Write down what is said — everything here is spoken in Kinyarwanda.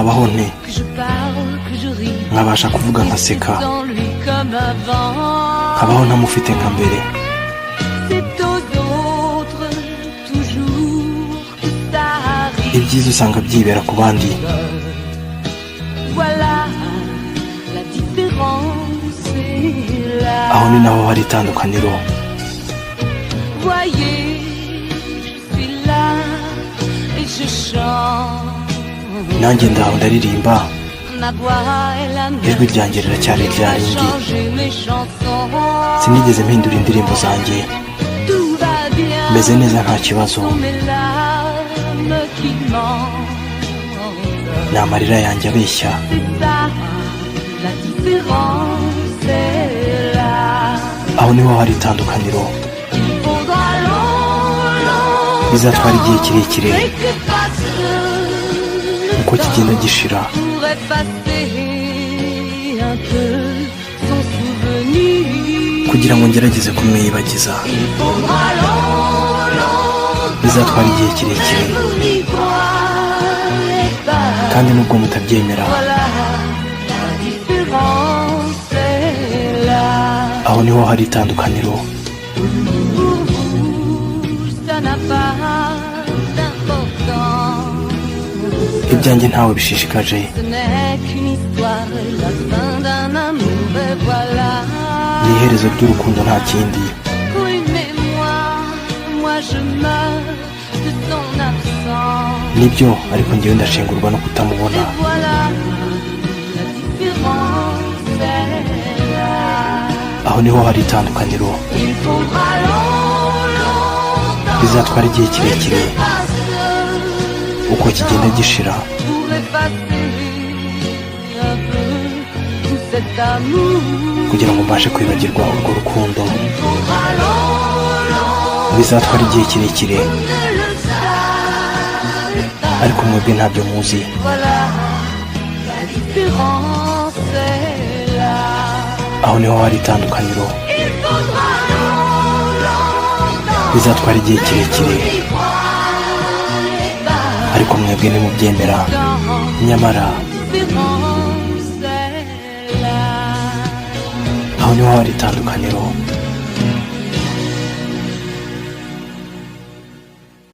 nabaho nte nkabasha kuvuga nkaseka nkabaho ntamufite nka mbere. Ibyiza usanga byibera ku bandi. Aho ni naho hari itandukaniro. Nanjye ndaho ndaririmba, ijwi ryanjye riracyari rya rindi. Sinigeze mpindura indirimbo zanjye, meze neza nta kibazo. Ni amarira yanjye abeshya. Aho niho hari itandukaniro. Bizatwara igihe kirekire uko kigenda gishira, kugira ngo ngerageze kumwiyibagiza. Bizatwara igihe kirekire, kandi nubwo mutabyemera, aho niho hari itandukaniro. Ibyanjye ntawe bishishikaje. Ni iherezo ry'urukundo nta kindi. Nibyo, ariko njyewe ndashengurwa no kutamubona. Aho niho hari itandukaniro. Bizatwara igihe kirekire uko kigenda gishira, kugira ngo mbashe kwibagirwa urwo rukundo. Bizatwara igihe kirekire, ariko mwebwe ntabyo muzi. Aho niho hari itandukaniro. Bizatwara igihe kirekire, ariko mwebwe ntimubyemera. Nyamara aho niho hari itandukaniro.